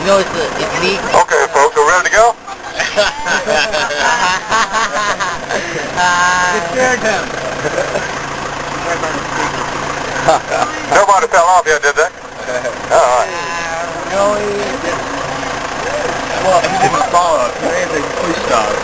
No, it's leak. Okay, folks, we're ready to go? It scared him. Nobody fell off yet, did they? All right. No, well, he didn't fall off. He made the push off.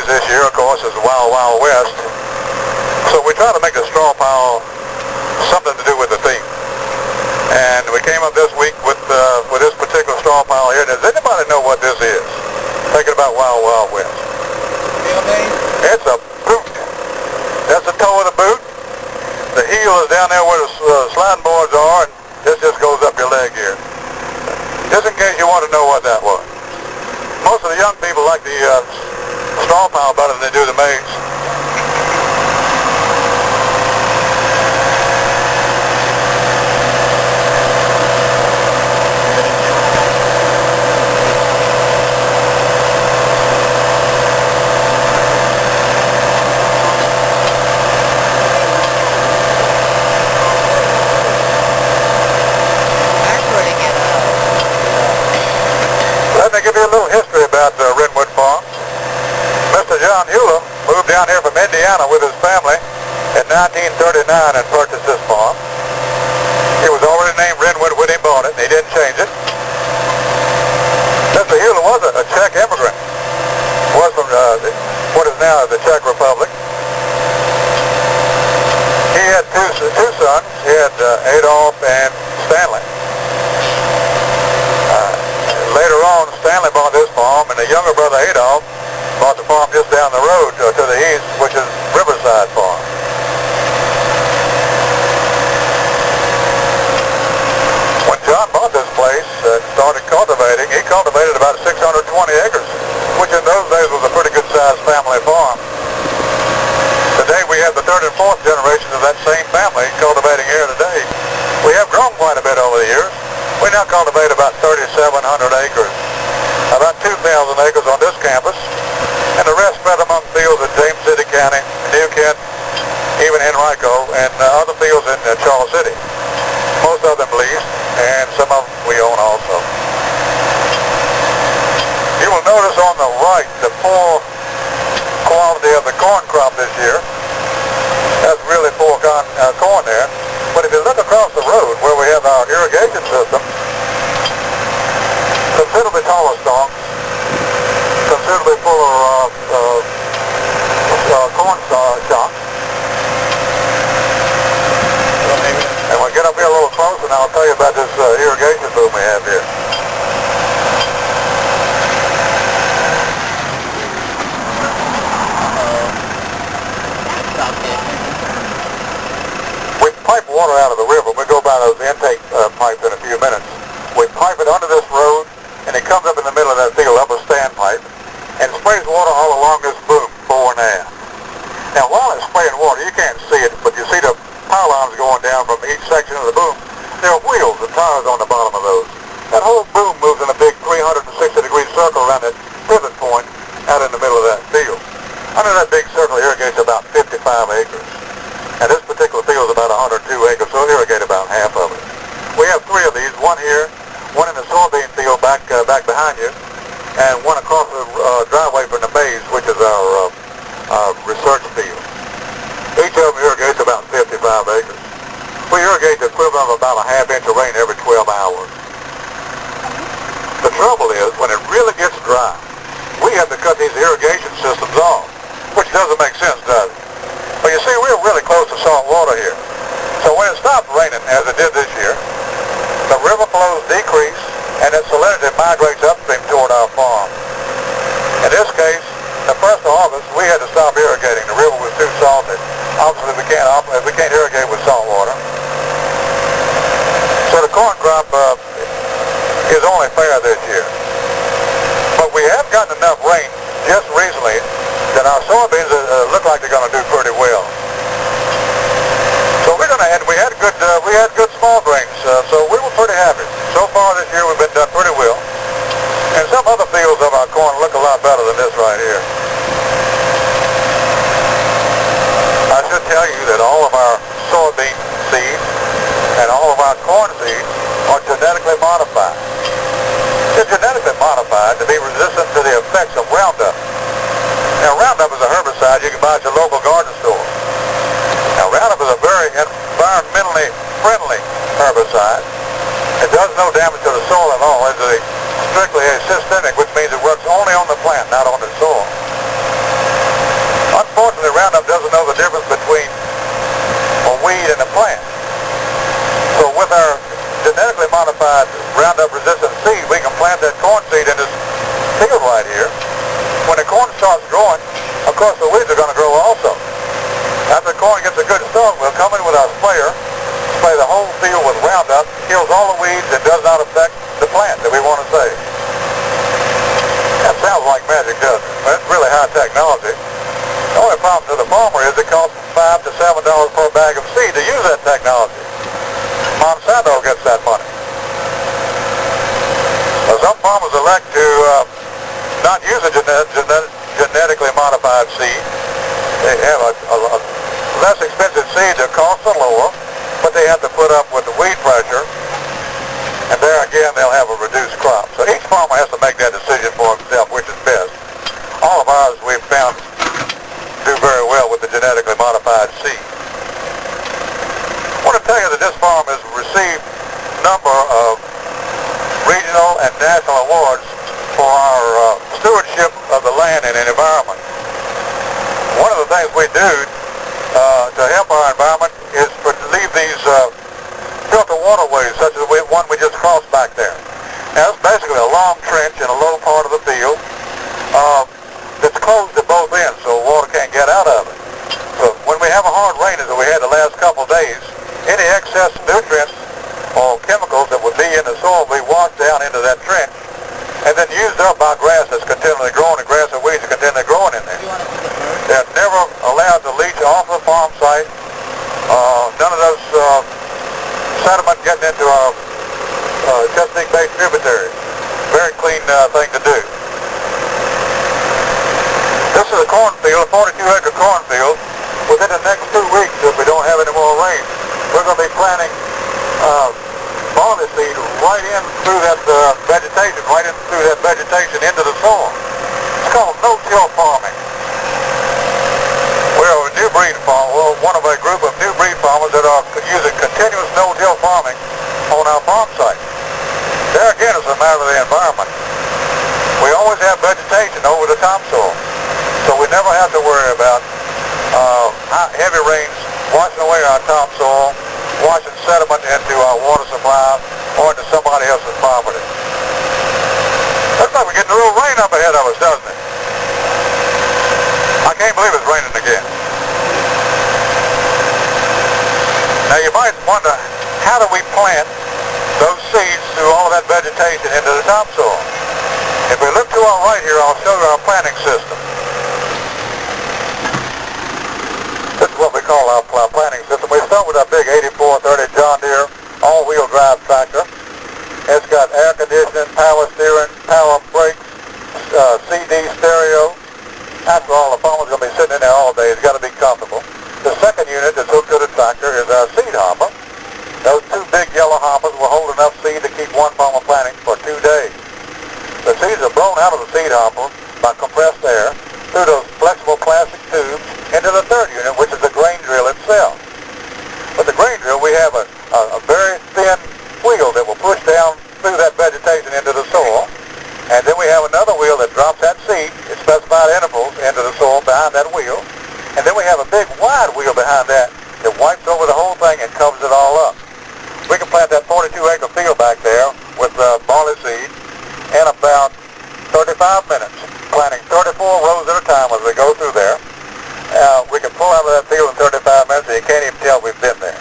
This year, of course, is the Wild Wild West. So we try to make the straw pile something to do with the theme. And we came up this week with this particular straw pile here. Does anybody know what this is? Thinking about Wild Wild West. It's a boot. That's the toe of the boot. The heel is down there where the sliding boards are, and this just goes up your leg here. Just in case you want to know what that was. Most of the young people like the straw pile better than they do the maize. Let me give you a little history about Renwood Farm. Mr. John Hewlett moved down here from Indiana with his family in 1939 and purchased this farm. It was already named Renwood when he bought it, and he didn't change it. Mr. Hewlett was a Czech immigrant. Was from what is now the Czech Republic. He had two sons. He had Adolf and Stanley. Later on, Stanley bought this farm, and the younger brother Adolf bought the farm just down the road to the east, which is Riverside Farm. When John bought this place and started cultivating, he cultivated about 620 acres, which in those days was a pretty good-sized family farm. Today we have the third and fourth generations of that same family cultivating here today. We have grown quite a bit over the years. We now cultivate about 3,700 acres, about 2,000 acres on this campus, and the rest spread among fields in James City County, New Kent, even Henrico, and other fields in Charles City. Most of them leased, and some of them we own also. You will notice on the right the poor quality of the corn crop this year. That's really poor corn there. But if you look across the road where we have our irrigation system, considerably taller stalks, considerably fuller corn shocks. And we'll get up here a little closer and I'll tell you about this irrigation boom we have here. We pipe water out of the river. We'll go by those intake pipes in a few minutes. We pipe it under this road, and it comes up in the middle of that field, up a standpipe, and sprays water all along this boom, fore and aft. Now, while it's spraying water, you can't see it, but you see the pylons going down from each section of the boom. There are wheels and tires on the bottom of those. That whole boom moves in a big 360-degree circle around that pivot point out in the middle of that field. Under that big circle irrigates about 55 acres. And this particular field is about 102 acres, so it'll irrigate about half of it. We have three of these, one here, one in the soybean field back behind you, and one across the driveway from the maize, which is our research field. Each of them irrigates about 55 acres. We irrigate the equivalent of about a half-inch of rain every 12 hours. The trouble is, when it really gets dry, we have to cut these irrigation systems off, which doesn't make sense, does it? But you see, we're really close to salt water here. So when it stops raining, as it did this year, the river flows decrease, and its salinity migrates upstream toward our farm. In this case, the 1st of August, we had to stop irrigating. The river was too salty. Obviously, we can't irrigate with salt water. So the corn crop is only fair this year. But we have gotten enough rain just recently that our soybeans look like they're going to do pretty well. So we're going to, and we had good small grains, so we were pretty happy. So far this year we've been done pretty well. And some other fields of our corn look a lot better than this right here. I should tell you that all of our soybean seeds and all of our corn seeds are genetically modified. They're genetically modified to be resistant to the effects of Roundup. Now, Roundup is a herbicide you can buy at your local garden store. Now, Roundup is a very environmentally friendly herbicide. It does no damage to the soil at all. It's strictly a systemic, which means it works only on the plant, not on the soil. Unfortunately, Roundup doesn't know the difference between a weed and a plant. So with our genetically modified Roundup-resistant seed, we can plant that corn seed in this field right here. When the corn starts growing, of course the weeds are going to grow also. After the corn gets a good start, we'll come in with our sprayer, spray the whole field with Roundup, kills all the weeds, and does not affect the plant that we want to save. That sounds like magic, doesn't it? But it's really high technology. The only problem to the farmer is it costs $5 to $7 per bag of seed to use that technology. Monsanto gets that money. Now, some farmers elect to not use a genetically modified seed. They have a less expensive seed that costs lower, but they have to put up with the weed pressure, and there again they'll have a reduced crop. So each farmer has to make that decision for himself, which is best. All of ours we've found do very well with the genetically modified seed. I want to tell you that this farm has received a number of regional and national awards for our stewardship of the land and the environment. One of the things we do to help our environment is to leave these filter waterways, such as the one we just crossed back there. Now, it's basically a long trench in a low part of the field that's closed at both ends, so water can't get out of it. So when we have a hard rain, as we had the last couple of days, any excess nutrients or chemicals that would be in the soil will be washed down into that trench and then used up by grass that's continually growing, and grass and weeds are continually growing in there. They're never allowed to leach off the farm site. None of those sediment getting into our Chesapeake Bay tributaries. Very clean thing to do. This is a cornfield, a 42-acre cornfield. Within the next 2 weeks, if we don't have any more rain, we're going to be planting barley seed right in through that vegetation into the soil. It's called no-till farming. We're a new breed farm. We're one of a group of new breed farmers that are using continuous no-till farming on our farm site. There again is a matter of the environment. We always have vegetation over the topsoil, so we never have to worry about heavy rains washing away our topsoil, washing sediment into our water supply or into somebody else's property. Looks like we're getting a real rain up ahead of us, doesn't it? I can't believe it's raining again. Now you might wonder, how do we plant those seeds through all of that vegetation into the topsoil? If we look to our right here, I'll show you our planting system. This is what we call our planting system. We start with our big 8430 John Deere all-wheel drive tractor. It's got air conditioning, power steering, power brakes, CD stereo. After all, the farmer's going to be sitting in there all day. He's got to be comfortable. The second unit that's hooked to the tractor is our seed hopper. Those two big yellow hoppers will hold enough seed to keep one farmer planting for 2 days. The seeds are blown out of the seed hopper by compressed air through those flexible plastic tubes into the third unit, which is the grain drill itself. With the grain drill, we have a very thin wheel that will push down through that vegetation into the soil, and then we have another wheel that drops that seed at specified intervals into the soil behind that wheel, and then we have a big wide wheel behind that that wipes over the whole thing and covers it all up. We can plant that 42-acre field back there with barley seed in about 35 minutes, planting 34 rows at a time as we go through there. We can pull out of that field in 35 minutes and you can't even tell we've been there.